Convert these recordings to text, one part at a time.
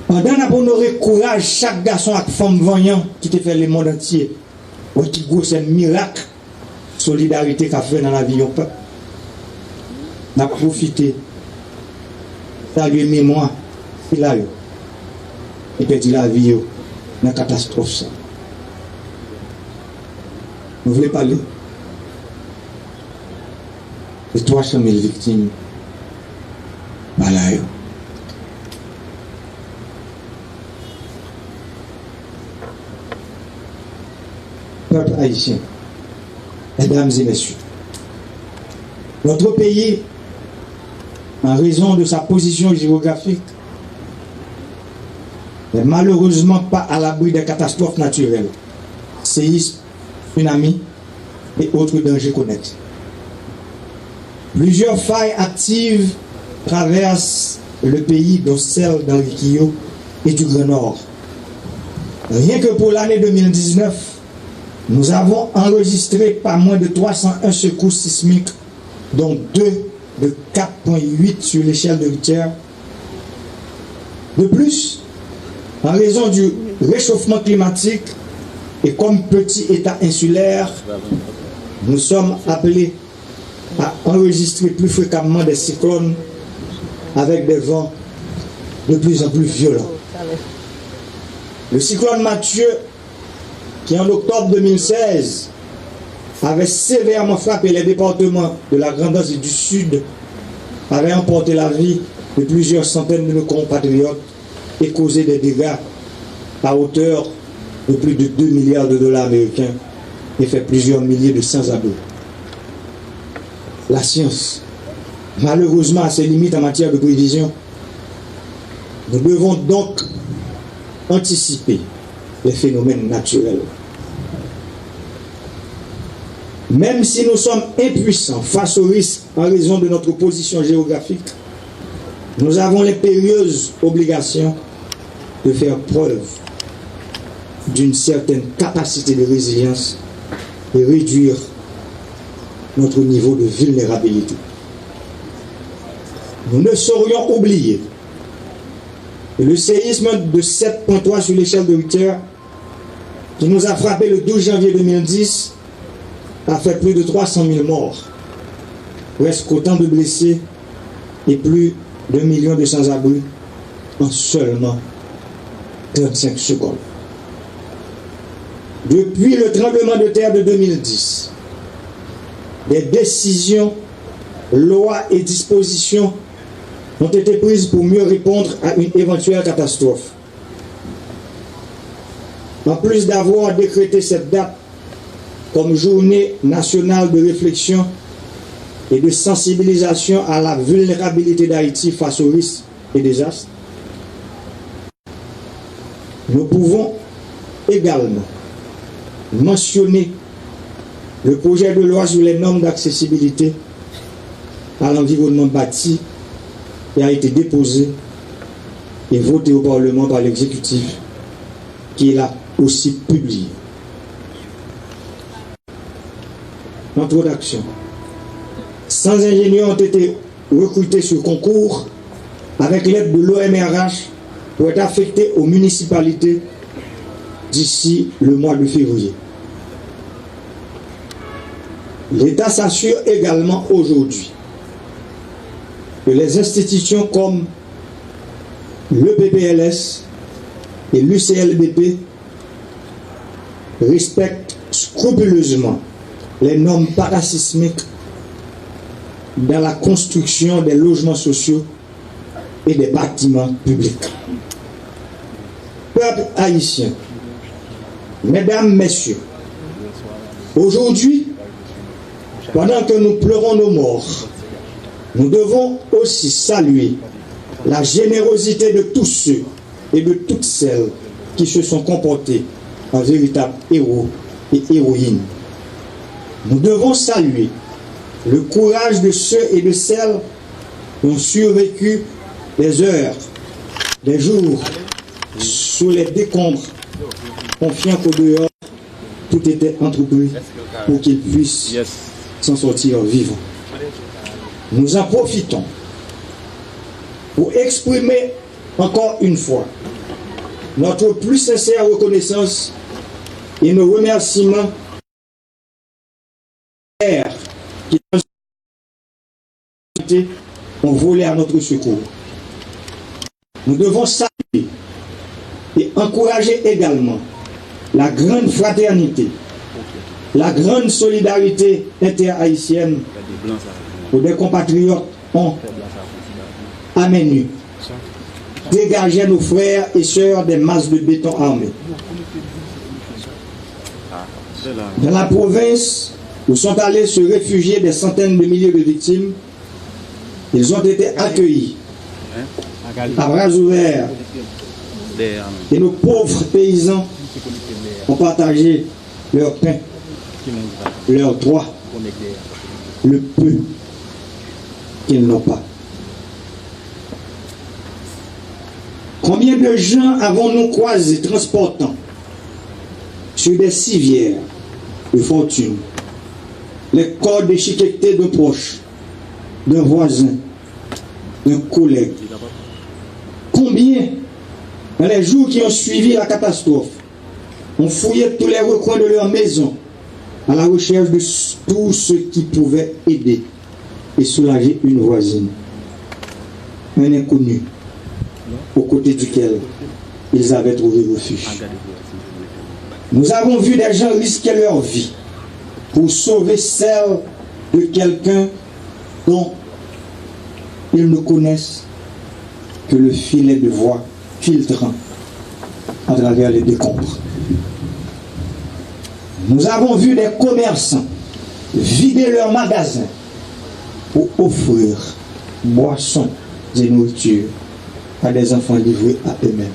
Pendant qu'on a honoré courage chaque garçon avec femme voyant qui te fait le monde entier. Ouais, qui gros c'est un miracle. Solidarité qu'a fait dans la vie du peuple. On a profité. Saluer mémoire. Il a eu. Et perdu la vie dans la catastrophe. Ça. Vous voulez parler de 300 000 victimes. Voilà. Peuple haïtien, mesdames et messieurs, notre pays, en raison de sa position géographique, n'est malheureusement pas à l'abri des catastrophes naturelles, séismes, tsunamis et autres dangers connexes. Plusieurs failles actives traversent le pays, dont celle d'Henriquillo et du Grand Nord. Rien que pour l'année 2019, nous avons enregistré pas moins de 301 secousses sismiques, dont 2 de 4,8 sur l'échelle de Richter. De plus, en raison du réchauffement climatique et comme petit État insulaire, nous sommes appelés à enregistrer plus fréquemment des cyclones avec des vents de plus en plus violents. Le cyclone Mathieu, qui en octobre 2016 avait sévèrement frappé les départements de la Grande-Anse et du Sud, avait emporté la vie de plusieurs centaines de nos compatriotes et causé des dégâts à hauteur de plus de 2 milliards de dollars américains et fait plusieurs milliers de sans-abri. La science, malheureusement, a ses limites en matière de prévision. Nous devons donc anticiper les phénomènes naturels. Même si nous sommes impuissants face aux risques en raison de notre position géographique, nous avons l'impérieuse obligation de faire preuve d'une certaine capacité de résilience et réduire notre niveau de vulnérabilité. Nous ne saurions oublier que le séisme de 7,3 sur l'échelle de Richter, qui nous a frappé le 12 janvier 2010, a fait plus de 300 000 morts, presque autant de blessés et plus d'1 million de sans-abri en seulement 35 secondes. Depuis le tremblement de terre de 2010, des décisions, lois et dispositions ont été prises pour mieux répondre à une éventuelle catastrophe. En plus d'avoir décrété cette date comme journée nationale de réflexion et de sensibilisation à la vulnérabilité d'Haïti face aux risques et désastres, nous pouvons également mentionner le projet de loi sur les normes d'accessibilité à l'environnement bâti qui a été déposé et voté au Parlement par l'exécutif qui l'a aussi publié. Introduction. 100 ingénieurs ont été recrutés sur concours avec l'aide de l'OMRH pour être affectés aux municipalités d'ici le mois de février. L'État s'assure également aujourd'hui que les institutions comme le PPLS et l'UCLBP respectent scrupuleusement les normes parasismiques dans la construction des logements sociaux et des bâtiments publics. Peuple haïtien, mesdames, messieurs, aujourd'hui, pendant que nous pleurons nos morts, nous devons aussi saluer la générosité de tous ceux et de toutes celles qui se sont comportés en véritables héros et héroïnes. Nous devons saluer le courage de ceux et de celles qui ont survécu des heures, des jours, sous les décombres, confiant qu'au dehors, tout était entrepris pour qu'ils puissent s'en sortir vivants. Nous en profitons pour exprimer encore une fois notre plus sincère reconnaissance et nos remerciements qui ont volé à notre secours. Nous devons saluer et encourager également la grande fraternité, la grande solidarité interhaïtienne où des compatriotes ont amené, dégagé nos frères et sœurs des masses de béton armés. Dans la province où sont allés se réfugier des centaines de milliers de victimes, ils ont été accueillis à bras ouverts et nos pauvres paysans ont partagé leur pain, leur droit, le peu qu'ils n'ont pas. Combien de gens avons-nous croisés transportant sur des civières de fortune les corps déchiquetés de proches, d'un voisin, d'un collègue? Combien, dans les jours qui ont suivi la catastrophe, ont fouillé tous les recoins de leur maison à la recherche de tout ce qui pouvait aider et soulager une voisine, un inconnu, aux côtés duquel ils avaient trouvé refuge. Nous avons vu des gens risquer leur vie pour sauver celle de quelqu'un dont ils ne connaissent que le filet de voix filtrant à travers les décombres. Nous avons vu des commerçants vider leurs magasins pour offrir boissons et nourriture à des enfants livrés à eux-mêmes.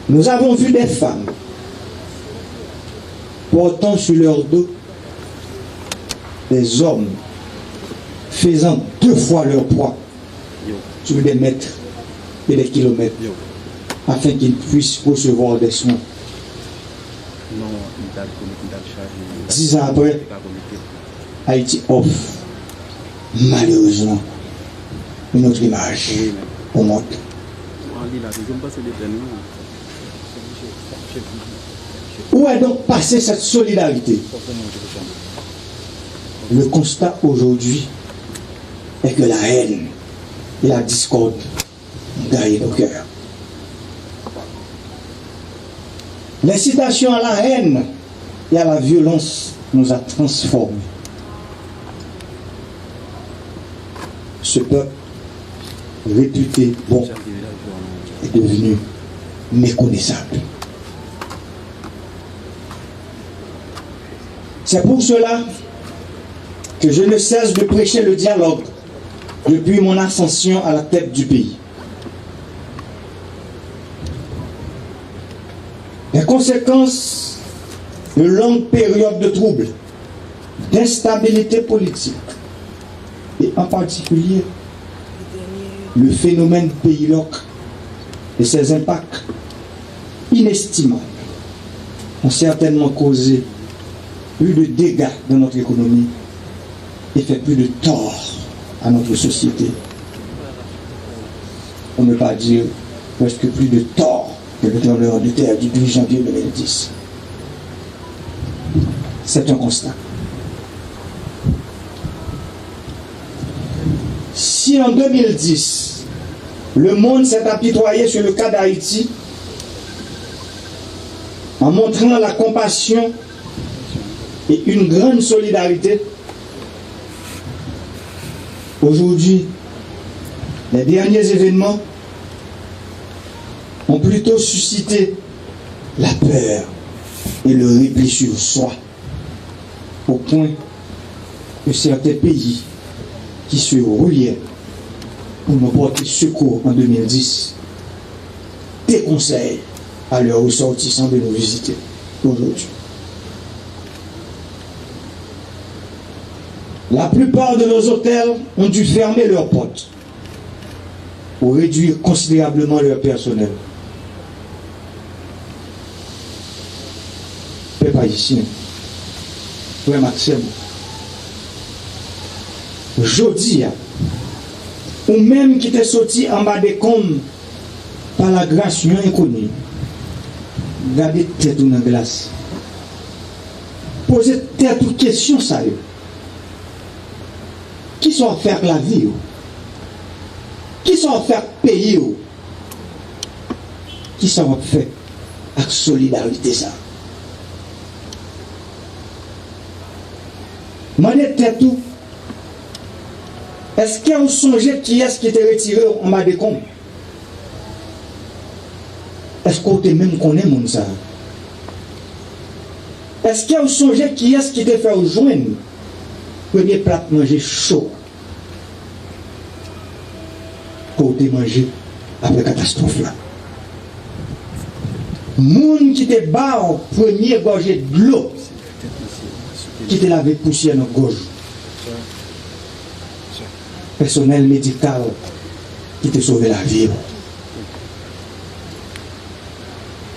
Nous avons vu des femmes portant sur leur dos des hommes faisant 2 fois leur poids sur des mètres et des kilomètres afin qu'ils puissent recevoir des soins. 10 ans après, Haïti offre malheureusement une autre image au monde. Où est donc passée cette solidarité? Le constat aujourd'hui est que la haine et la discorde ont gagné nos cœurs. L'incitation à la haine et à la violence nous a transformés. Ce peuple réputé bon est devenu méconnaissable. C'est pour cela que je ne cesse de prêcher le dialogue depuis mon ascension à la tête du pays. Les conséquences de longues périodes de troubles, d'instabilité politique, et en particulier le phénomène Pays-Loc et ses impacts inestimables ont certainement causé plus de dégâts dans notre économie et fait plus de tort à notre société. On ne peut pas dire presque plus de tort que le tremblement de terre du 12 janvier 2010. C'est un constat. Si en 2010, le monde s'est apitoyé sur le cas d'Haïti en montrant la compassion et une grande solidarité, aujourd'hui, les derniers événements ont plutôt suscité la peur et le repli sur soi, au point que certains pays qui se rouillaient pour nous porter secours en 2010 déconseillent à leurs ressortissants de nous visiter aujourd'hui. La plupart de nos hôtels ont dû fermer leurs portes pour réduire considérablement leur personnel. Peuple haïtien, frère Maxime, jeudi, ou même qui t'est sorti en bas des combes par la grâce non inconnue, gardez tête dans la glace. Posez tête aux questions ça. Qui sont faire la vie? Qui sont faire payer? Qui sont faire avec solidarité ça? Mandez tête tout. Est-ce qu'il y a un songe qui est-ce qui était retiré en bas des comptes? Est-ce qu'on te même connaît mon ça? Est-ce qu'il y a un songe qui est-ce qui te fait rejoindre premier plat manger chaud pour te manger après la catastrophe là? Moun qui te bat au premier gorgée de l'eau qui te lave poussière dans la gorge. Personnel médical qui te sauve la vie.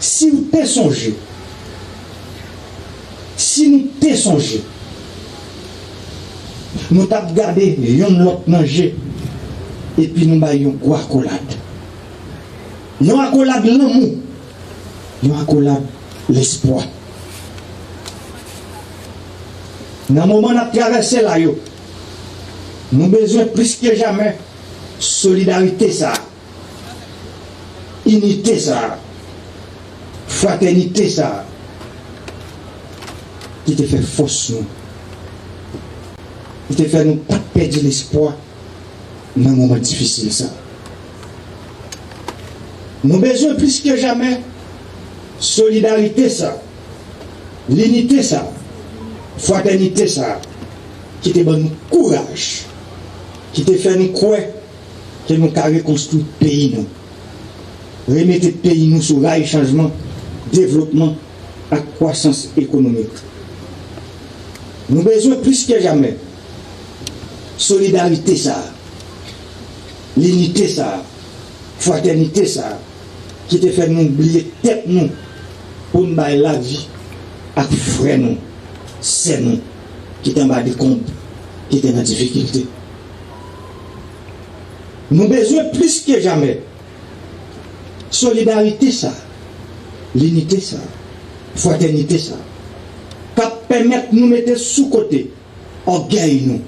Si vous t'es songé, si nous t'es songé, nous t'avons gardé yon l'autre manger et puis nous baillons une accolade. Yon accolade l'amour, yon accolade l'espoir. Dans le moment où nous avons traversé là, nous avons besoin plus que jamais solidarité ça, unité ça, fraternité ça, qui te fait force nous, qui te fait nous pas perdre l'espoir dans un moment difficile ça. Nous avons besoin plus que jamais solidarité ça, l'unité ça, fraternité ça, qui te donne courage, qui te fait nous croire que nous avons reconstruit le pays nous. Remettre le pays nous sur rail changement, développement et croissance économique. Nous avons besoin plus que jamais solidarité ça, l'unité ça, fraternité ça, qui te fait nous oublier tête nous pour nous bailler la vie avec frère nous, c'est nous qui t'en bas des comptes, qui étaient dans la difficulté. Nous avons besoin plus que jamais solidarité ça, l'unité ça, fraternité ça, qui permettre de nous mettre sous côté, orgueil nous,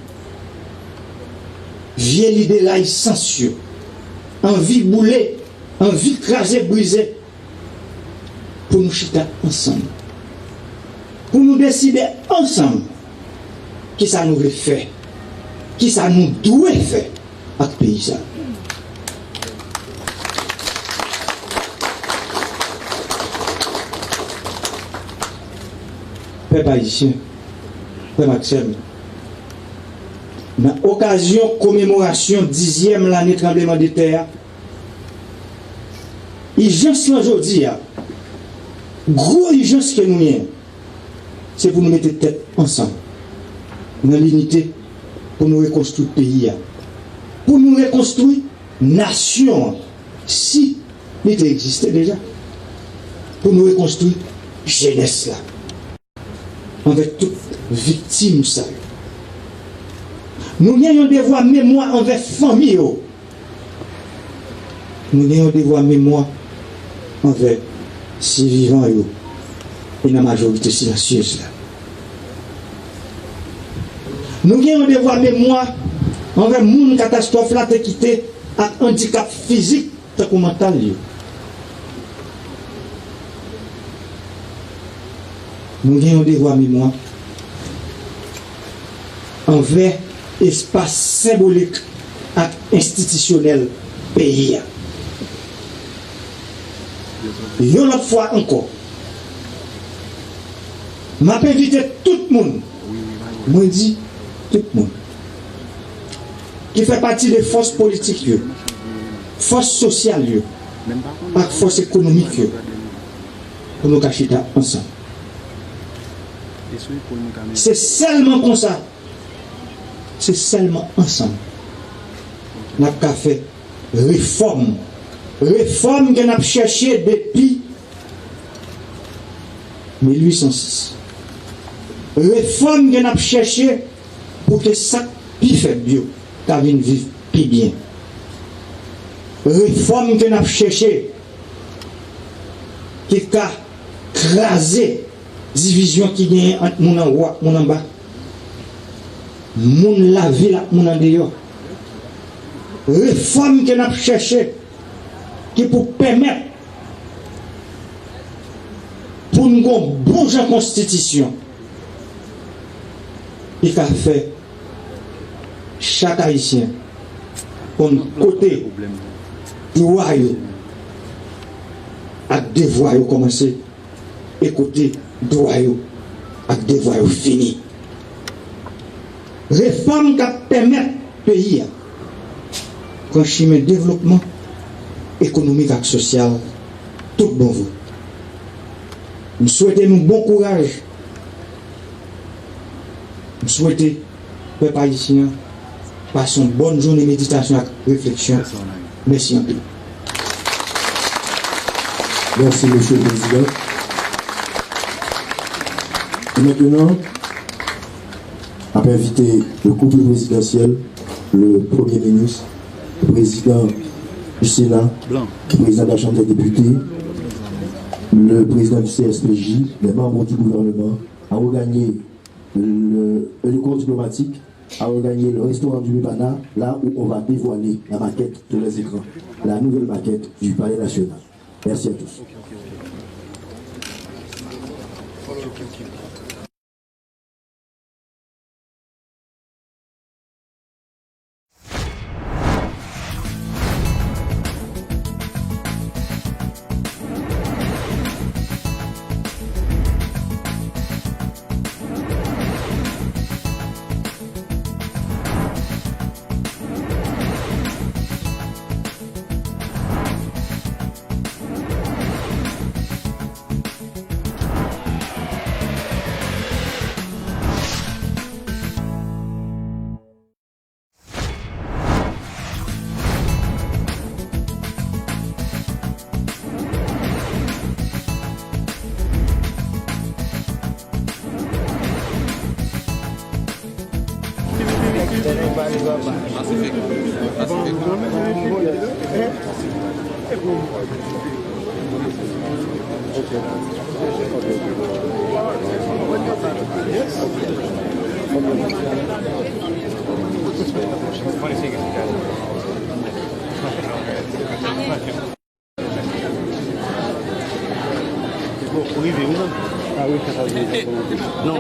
vieille idée là sensueux, envie bouler, envie craser, briser, pour nous chiter ensemble, pour nous décider ensemble qui ça nous veut faire, qui ça nous doit faire avec le pays ça. Père haïtien, Père Maxime, dans l'occasion commémoration 10e l'année tremblement de terre, l'urgence aujourd'hui, gros urgence que nous avons, c'est pour nous mettre tête ensemble, dans l'unité, pour nous reconstruire le pays, pour nous reconstruire la nation, si il existait déjà, pour nous reconstruire la jeunesse là. Envers toutes victimes ça. Nous avons un devoir mémoire envers famille. Nous avons un devoir mémoire envers ces vivants et la majorité silencieuse là. Nous avons un devoir mémoire envers les gens catastrophe là qui quitté à handicap physique et mental. Nous avons des devoirs mémoire envers l'espace symbolique et institutionnel pays. Une autre fois encore, je invite tout le monde, je dis tout le monde, qui fait partie des forces politiques, forces sociales, et forces économiques, pour nous cacher ensemble. C'est seulement comme ça. C'est seulement ensemble. Nous avons fait réforme. Réforme que nous avons cherché depuis 1806. Réforme que nous avons cherché pour que ça puisse faire mieux, car nous vivons plus bien. réforme que nous avons cherché, qui a crasé division qui gagne entre mon en haut mon en bas, mon la ville mon en dehors. Réforme que nous avons cherché, qui pour permettre pour nous bouger en constitution, il a fait chaque haïtien pour côté droit à devoir commencer et côté droit à devoir fini. Réforme qui permet au pays un chemin de développement économique et social tout bon vous. Nous souhaitons nous bon courage. Nous souhaitons, peuple haïtien, passer une bonne journée de méditation et réflexion. Merci un peu. Merci, Monsieur le Président. Et maintenant, après inviter le couple présidentiel, le Premier ministre, le président du Sénat, le président de la Chambre des députés, le président du CSPJ, les membres du gouvernement, à regagner le corps diplomatique, à regagner le restaurant du Lubana, là où on va dévoiler la maquette de les écrans, la nouvelle maquette du Palais national. Merci à tous. Ah oui, c'est pas non,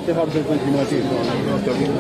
c'est pas besoin de continuer.